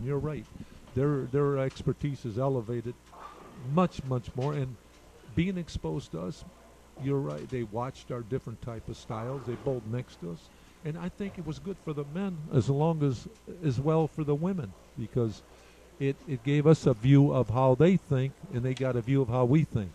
and you're right. Their expertise is elevated much more, and being exposed to us, you're right. They watched our different type of styles. They bowled next to us, and I think it was good for the men as well for the women, because it gave us a view of how they think, and they got a view of how we think.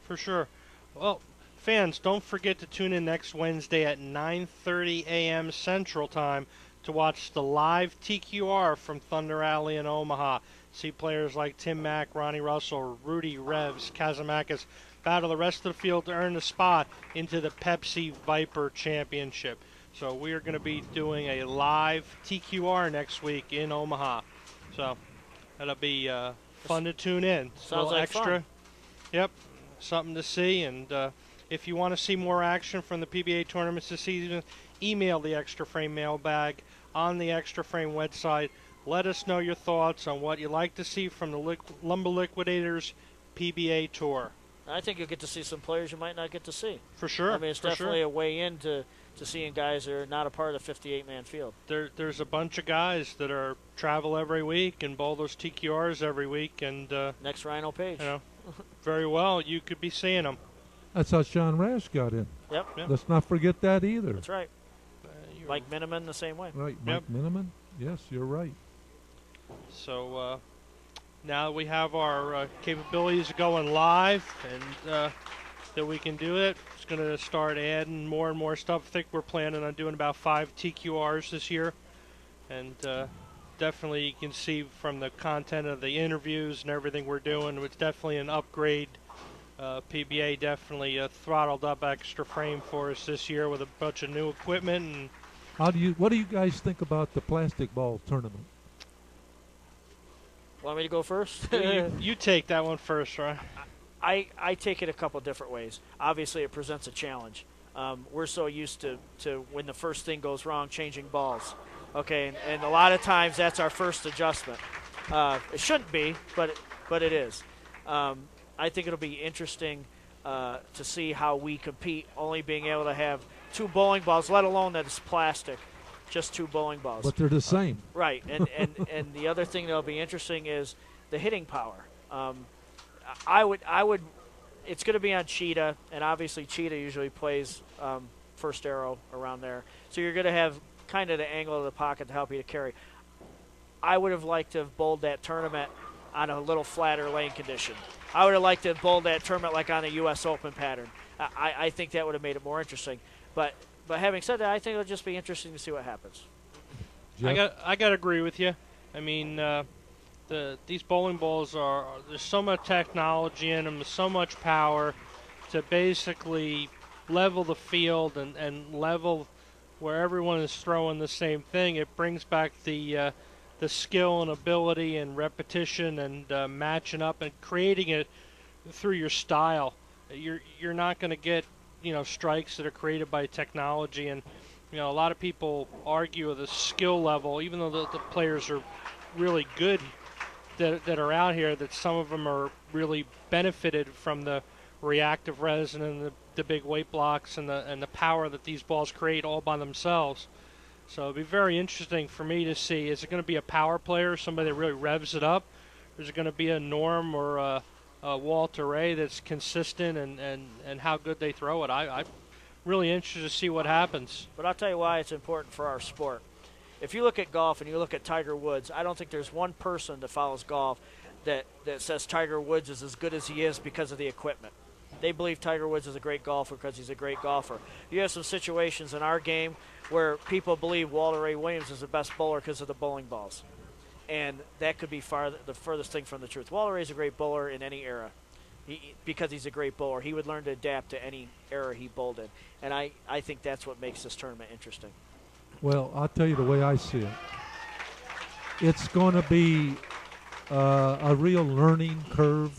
For sure. Well, fans, don't forget to tune in next Wednesday at 9:30 a.m. Central Time to watch the live TQR from Thunder Alley in Omaha. See players like Tim Mack, Ronnie Russell, Rudy Revs, Kazamakis battle the rest of the field to earn the spot into the Pepsi Viper Championship. So we are going to be doing a live TQR next week in Omaha. So that'll be fun to tune in. Sounds like extra. fun. Yep, something to see. And if you want to see more action from the PBA tournaments this season, email the Extra Frame mailbag on the Extra Frame website. Let us know your thoughts on what you'd like to see from the Lumber Liquidators PBA Tour. I think you'll get to see some players you might not get to see. For sure. I mean, it's definitely a way into seeing guys that are not a part of the 58-man field. There's a bunch of guys that travel every week and bowl those TQRs every week. And next Rhino Page. You know, very well, you could be seeing them. That's how Sean Rash got in. Yep. Let's not forget that either. That's right. Mike Miniman the same way. Right, Mike Miniman. Yes, you're right. So now we have our capabilities going live, and that we can do it. It's going to start adding more and more stuff. I think we're planning on doing about 5 TQRs this year, and definitely you can see from the content of the interviews and everything we're doing, it's definitely an upgrade. PBA definitely throttled up Extra Frame for us this year with a bunch of new equipment. And what do you guys think about the plastic ball tournament? Want me to go first? you take that one first, right? I take it a couple different ways. Obviously, it presents a challenge. We're so used to when the first thing goes wrong, changing balls. Okay, and a lot of times that's our first adjustment. It shouldn't be, but it is. I think it'll be interesting to see how we compete, only being able to have 2 bowling balls, let alone that it's plastic, just 2 bowling balls. But they're the same. Right, and the other thing that'll be interesting is the hitting power. I would. It's going to be on Cheetah, and obviously Cheetah usually plays first arrow around there, so you're going to have kind of the angle of the pocket to help you to carry. I would have liked to have bowled that tournament on a little flatter lane condition. I would have liked to have bowled that tournament like on a U.S. Open pattern. I think that would have made it more interesting. But having said that, I think it'll just be interesting to see what happens. I got to agree with you. I mean, these bowling balls there's so much technology in them, so much power to basically level the field and level where everyone is throwing the same thing. It brings back the skill and ability and repetition and matching up and creating it through your style. You're not going to get strikes that are created by technology, and a lot of people argue the skill level, even though the players are really good that are out here, that some of them are really benefited from the reactive resin and the big weight blocks and the power that these balls create all by themselves. So it'd be very interesting for me to see, is it going to be a power player, somebody that really revs it up, or is it going to be a Norm or a Walter Ray that's consistent and how good they throw it? I'm really interested to see what happens. But I'll tell you why it's important for our sport. If you look at golf and you look at Tiger Woods, I don't think there's one person that follows golf that says Tiger Woods is as good as he is because of the equipment. They believe Tiger Woods is a great golfer because he's a great golfer. You have some situations in our game where people believe Walter Ray Williams is the best bowler because of the bowling balls. And that could be the furthest thing from the truth. Walter Ray is a great bowler in any era. Because he's a great bowler, he would learn to adapt to any era he bowled in. And I think that's what makes this tournament interesting. Well, I'll tell you the way I see it. It's going to be a real learning curve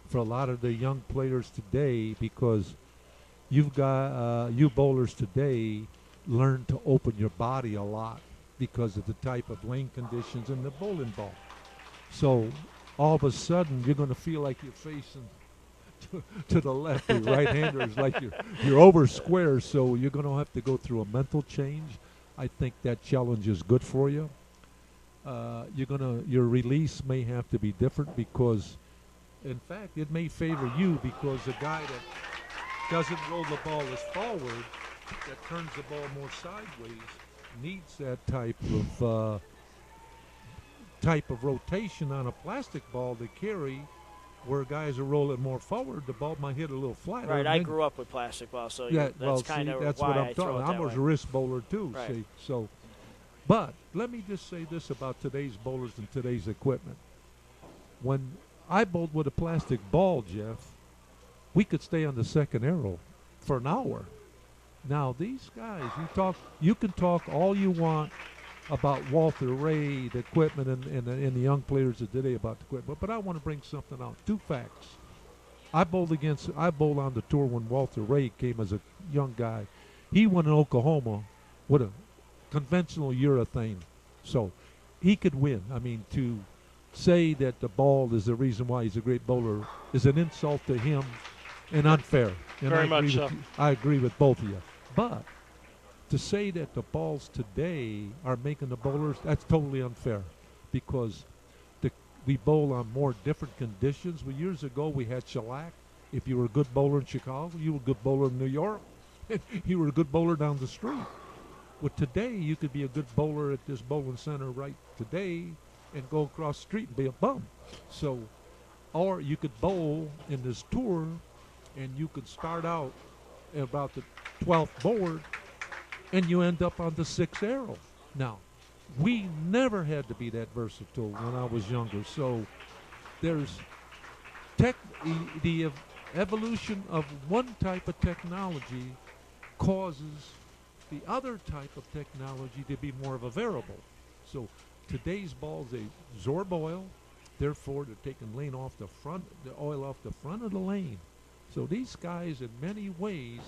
for a lot of the young players today, because you've got you bowlers today learn to open your body a lot because of the type of lane conditions and the bowling ball. So all of a sudden you're going to feel like you're facing to the left. Your right-hander is like you're over square, so you're going to have to go through a mental change. I think that challenge is good for you. your release may have to be different because, in fact, it may favor you because the guy that doesn't roll the ball as forward, that turns the ball more sideways, needs that type of rotation on a plastic ball to carry. Where guys are rolling more forward, the ball might hit a little flatter. Right, I grew up with plastic balls, so yeah, that's kind of that's why what I I'm throw talking. it I that was way. a wrist bowler too. Right. See, so, but let me just say this about today's bowlers and today's equipment. When I bowled with a plastic ball, Jeff, we could stay on the second arrow for an hour. Now these guys, you can talk all you want about Walter Ray, the equipment, and the young players of today about the equipment, but I want to bring something out. 2 facts. I bowled on the tour when Walter Ray came as a young guy. He won in Oklahoma with a conventional urethane, so he could win. I mean, to say that the ball is the reason why he's a great bowler is an insult to him and unfair. And Very much so. I agree with both of you. But to say that the balls today are making the bowlers, that's totally unfair because we bowl on more different conditions. Well, years ago, we had shellac. If you were a good bowler in Chicago, you were a good bowler in New York. You were a good bowler down the street. Well, today, you could be a good bowler at this bowling center right today and go across the street and be a bum. So, or you could bowl in this tour and you could start out at about the 12th board and you end up on the 6th arrow. Now, we never had to be that versatile when I was younger. So there's the evolution of one type of technology causes the other type of technology to be more of a variable. So today's balls, they absorb oil, therefore they're taking the oil off the front of the lane. So these guys in many ways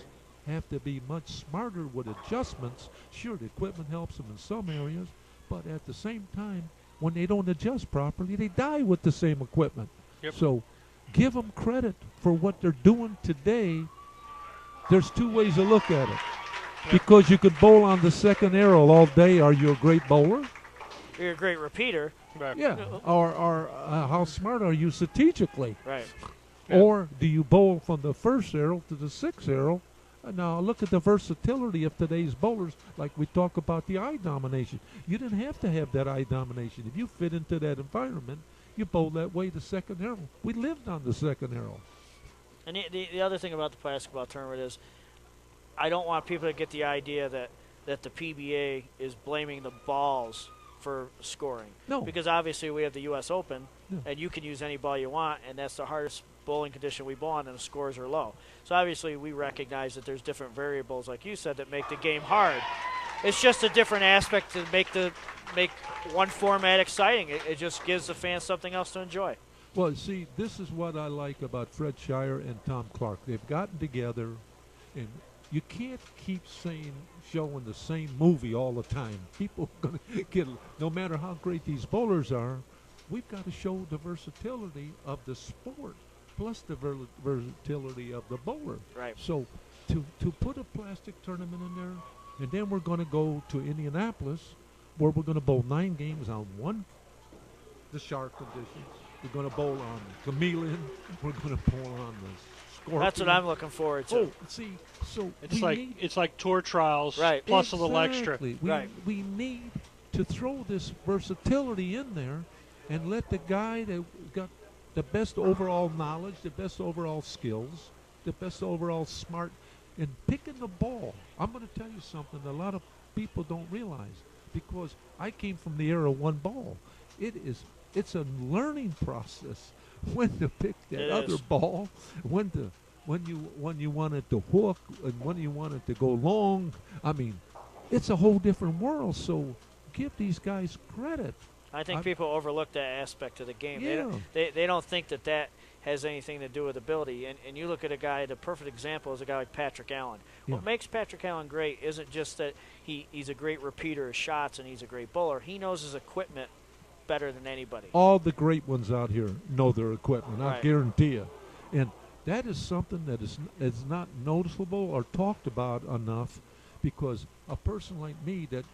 have to be much smarter with adjustments. Sure, the equipment helps them in some areas, but at the same time, when they don't adjust properly, they die with the same equipment. Yep. So give them credit for what they're doing today. There's 2 ways to look at it. Yep. Because you could bowl on the second arrow all day. Are you a great bowler? You're a great repeater. Right. Yeah. Or how smart are you strategically? Right. Yeah. Or do you bowl from the 1st arrow to the 6th arrow? Now, look at the versatility of today's bowlers, like we talk about the eye domination. You didn't have to have that eye domination. If you fit into that environment, you bowl that way the second arrow. We lived on the second arrow. And the other thing about the plastic ball tournament is I don't want people to get the idea that the PBA is blaming the balls for scoring. No. Because obviously we have the U.S. Open, Yeah. and you can use any ball you want, and that's the hardest bowling condition we bowl on, and the scores are low. So obviously we recognize that there's different variables, like you said, that make the game hard. It's just a different aspect to make one format exciting. It just gives the fans something else to enjoy. Well, see, this is what I like about Fred Shire and Tom Clark. They've gotten together, and you can't keep showing the same movie all the time. People are going to get, no matter how great these bowlers are, we've got to show the versatility of the sport plus the versatility of the bowler. Right. So to put a plastic tournament in there, and then we're going to go to Indianapolis where we're going to bowl 9 games on the shark conditions. We're going to bowl on chameleon. We're going to bowl on the scorpion. That's what I'm looking forward to. Oh, see, so It's like tour trials Right. plus a little extra. We need to throw this versatility in there and let the guy that got the best overall knowledge, the best overall skills, the best overall smart in picking the ball. I'm going to tell you something that a lot of people don't realize, because I came from the era of one ball. It's a learning process when to pick that other ball, when you want it to hook, and when you want it to go long. I mean, it's a whole different world. So give these guys credit. I think people overlook that aspect of the game. Yeah. They don't think that has anything to do with ability. And you look at a guy, the perfect example is a guy like Patrick Allen. Yeah. What makes Patrick Allen great isn't just that he's a great repeater of shots and he's a great bowler. He knows his equipment better than anybody. All the great ones out here know their equipment, I Right. guarantee you. And that is something that is not noticeable or talked about enough, because a person like me that